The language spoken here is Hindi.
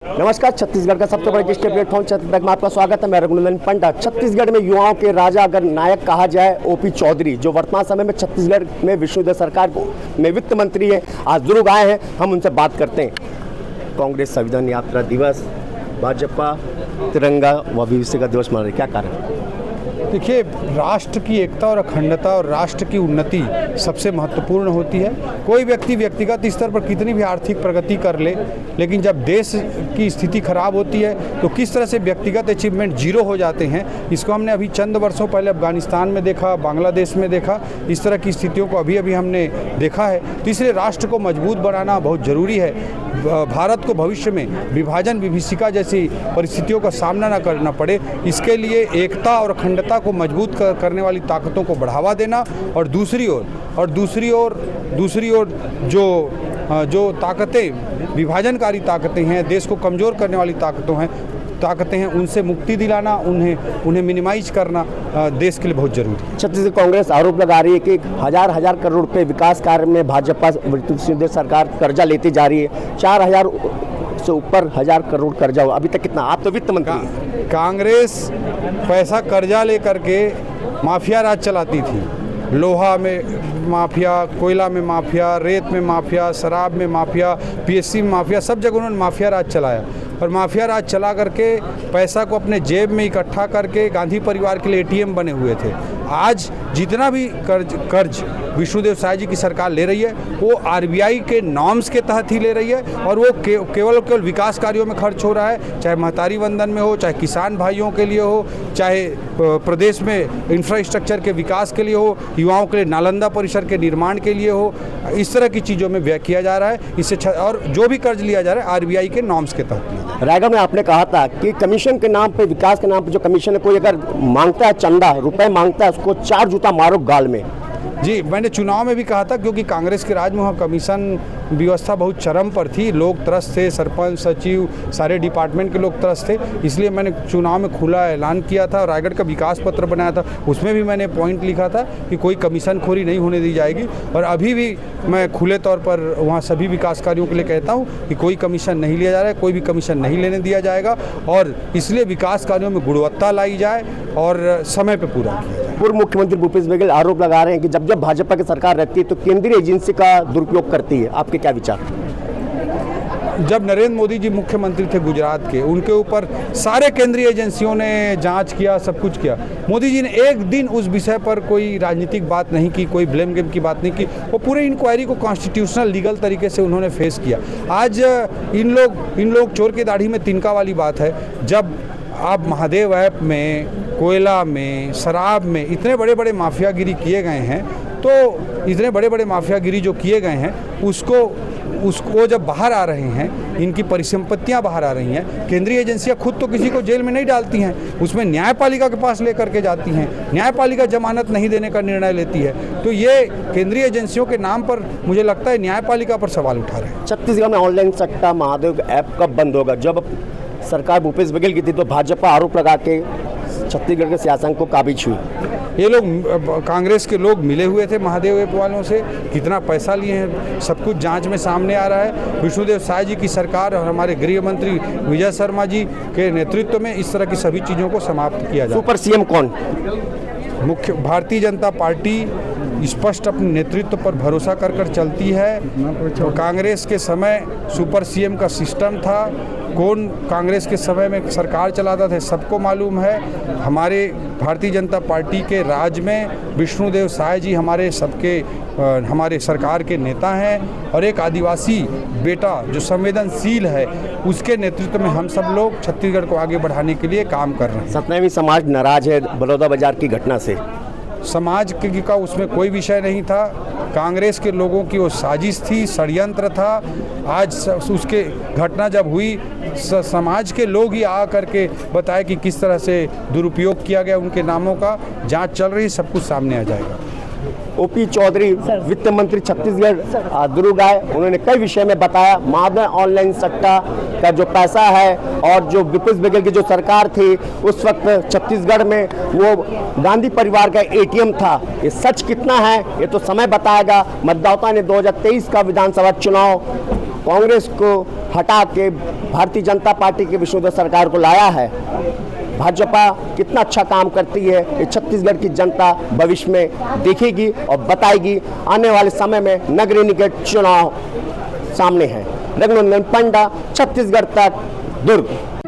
नमस्कार, छत्तीसगढ़ का सबसे बड़ा डिजिटल प्लेटफॉर्म छत्तीसगढ़ में आपका स्वागत है। मैं रघुनंदन पंडा। छत्तीसगढ़ में युवाओं के राजा अगर नायक कहा जाए ओपी चौधरी, जो वर्तमान समय में छत्तीसगढ़ में विष्णुदेव सरकार में वित्त मंत्री है, आज दुर्ग आए हैं। हम उनसे बात करते हैं। कांग्रेस संविधान यात्रा दिवस, भाजपा तिरंगा व विभूषिका दिवस मना रही, क्या कारण? देखिए, राष्ट्र की एकता और अखंडता और राष्ट्र की उन्नति सबसे महत्वपूर्ण होती है। कोई व्यक्ति व्यक्तिगत स्तर पर कितनी भी आर्थिक प्रगति कर ले, लेकिन जब देश की स्थिति खराब होती है तो किस तरह से व्यक्तिगत अचीवमेंट जीरो हो जाते हैं, इसको हमने अभी चंद वर्षों पहले अफगानिस्तान में देखा, बांग्लादेश में देखा। इस तरह की स्थितियों को अभी अभी हमने देखा है। तो इसलिए राष्ट्र को मजबूत बनाना बहुत ज़रूरी है। भारत को भविष्य में विभाजन विभीषिका जैसी परिस्थितियों का सामना न करना पड़े, इसके लिए एकता और अखंडता को मजबूत करने वाली ताकतों को बढ़ावा देना, और दूसरी ओर जो ताकतें विभाजनकारी ताकतें हैं, देश को कमज़ोर करने वाली ताकतें हैं, उनसे मुक्ति दिलाना, उन्हें मिनिमाइज करना देश के लिए बहुत जरूरी है। छत्तीसगढ़ कांग्रेस आरोप लगा रही है कि हजार करोड़ रुपए विकास कार्य में भाजपा विष्णुदेव सरकार कर्जा लेती जा रही है। 4000 से ऊपर करोड़ कर्जा हुआ। अभी तक कितना? आप तो वित्त मंत्री हैं। कांग्रेस पैसा कर्जा लेकर के माफिया राज चलाती थी। लोहा में माफिया, कोयला में माफिया, रेत में माफिया, शराब में माफिया, पीएससी में माफिया, सब जगह उन्होंने माफिया राज चलाया। और माफिया राज चला करके पैसा को अपने जेब में इकट्ठा करके गांधी परिवार के लिए एटीएम बने हुए थे। आज जितना भी कर्ज विष्णुदेव साय जी की सरकार ले रही है, वो आरबीआई के नॉर्म्स के तहत ही ले रही है, और वो केवल विकास कार्यों में खर्च हो रहा है। चाहे महतारी वंदन में हो, चाहे किसान भाइयों के लिए हो, चाहे प्रदेश में इंफ्रास्ट्रक्चर के विकास के लिए हो, युवाओं के लिए नालंदा परिसर के निर्माण के लिए हो, इस तरह की चीज़ों में व्यय किया जा रहा है। इससे और जो भी कर्ज लिया जा रहा है आरबीआई के नॉर्म्स के तहत। रायगढ़ में आपने कहा था कि कमीशन के नाम पे, विकास के नाम पे जो कमीशन है, कोई अगर मांगता है चंदा, रुपए मांगता है, उसको 4 जूता मारो गाल में। जी, मैंने चुनाव में भी कहा था, क्योंकि कांग्रेस के राज में वहाँ कमीशन व्यवस्था बहुत चरम पर थी। लोग त्रस्त थे, सरपंच, सचिव, सारे डिपार्टमेंट के लोग त्रस्त थे। इसलिए मैंने चुनाव में खुला ऐलान किया था, रायगढ़ का विकास पत्र बनाया था। उसमें भी मैंने पॉइंट लिखा था कि कोई कमीशन खोरी नहीं होने दी जाएगी। और अभी भी मैं खुले तौर पर वहाँ सभी विकास कार्यों के लिए कहता हूँ कि कोई कमीशन नहीं लिया जा रहा है, कोई भी कमीशन नहीं लेने दिया जाएगा। और इसलिए विकास कार्यों में गुणवत्ता लाई जाए और समय पर पूरा किया जाए। पूर्व मुख्यमंत्री भूपेश बघेल आरोप लगा रहे हैं कि जब भाजपा की सरकार रहती है तो केंद्रीय एजेंसी का दुरुपयोग करती है। आपके क्या विचार? जब नरेंद्र मोदी जी मुख्यमंत्री थे गुजरात के, उनके ऊपर सारे केंद्रीय एजेंसियों ने जांच किया, सब कुछ किया। मोदी जी ने एक दिन उस विषय पर कोई राजनीतिक बात नहीं की, कोई ब्लेम गेम की बात नहीं की। वो पूरे इंक्वायरी को कॉन्स्टिट्यूशनल लीगल तरीके से उन्होंने फेस किया। आज इन लोग चोर की दाढ़ी में तिनका वाली बात है। जब आप महादेव ऐप में, कोयला में, शराब में इतने बड़े बड़े माफियागिरी किए गए हैं, तो इतने बड़े बड़े माफियागिरी जो किए गए हैं, उसको जब बाहर आ रहे हैं, इनकी परिसंपत्तियां बाहर आ रही हैं, केंद्रीय एजेंसियां खुद तो किसी को जेल में नहीं डालती हैं, उसमें न्यायपालिका के पास लेकर के जाती हैं। न्यायपालिका जमानत नहीं देने का निर्णय लेती है। तो ये केंद्रीय एजेंसियों के नाम पर मुझे लगता है न्यायपालिका पर सवाल उठा रहे हैं। छत्तीसगढ़ में ऑनलाइन सट्टा महादेव ऐप कब बंद होगा? जब सरकार भूपेश बघेल की थी तो भाजपा आरोप लगा के छत्तीसगढ़ के शासन को काबिज हुई। ये लोग, कांग्रेस के लोग मिले हुए थे महादेव ऐप वालों से, कितना पैसा लिए हैं सब कुछ जांच में सामने आ रहा है। विष्णुदेव साय जी की सरकार और हमारे गृह मंत्री विजय शर्मा जी के नेतृत्व में इस तरह की सभी चीज़ों को समाप्त किया जाए। सुपर सीएम कौन? मुख्य भारतीय जनता पार्टी स्पष्ट अपने नेतृत्व पर भरोसा कर चलती है। तो कांग्रेस के समय सुपर सीएम का सिस्टम था। कौन कांग्रेस के समय में सरकार चलाता था सबको मालूम है। हमारे भारतीय जनता पार्टी के राज में विष्णुदेव साय जी हमारे सरकार के नेता हैं, और एक आदिवासी बेटा जो संवेदनशील है, उसके नेतृत्व में हम सब लोग छत्तीसगढ़ को आगे बढ़ाने के लिए काम कर रहे हैं। सतना में समाज नाराज है बलौदाबाजार की घटना से। समाज का उसमें कोई विषय नहीं था। कांग्रेस के लोगों की वो साजिश थी, षड्यंत्र था। आज उसके घटना जब हुई, समाज के लोग ही आ करके बताए कि किस तरह से दुरुपयोग किया गया उनके नामों का। जांच चल रही, सब कुछ सामने आ जाएगा। ओपी चौधरी वित्त मंत्री छत्तीसगढ़ दुर्ग आए, उन्होंने कई विषय में बताया। महादेव ऑनलाइन सट्टा का जो पैसा है और जो भूपेश बघेल की जो सरकार थी उस वक्त छत्तीसगढ़ में वो गांधी परिवार का एटीएम था। ये सच कितना है ये तो समय बताएगा। मतदाता ने 2023 का विधानसभा चुनाव कांग्रेस को हटा के भारतीय जनता पार्टी की विष्णुदेव सरकार को लाया है। भाजपा कितना अच्छा काम करती है ये छत्तीसगढ़ की जनता भविष्य में देखेगी और बताएगी। आने वाले समय में नगरीय निकाय चुनाव सामने है। रघुनंदन पंडा, छत्तीसगढ़ तक, दुर्ग।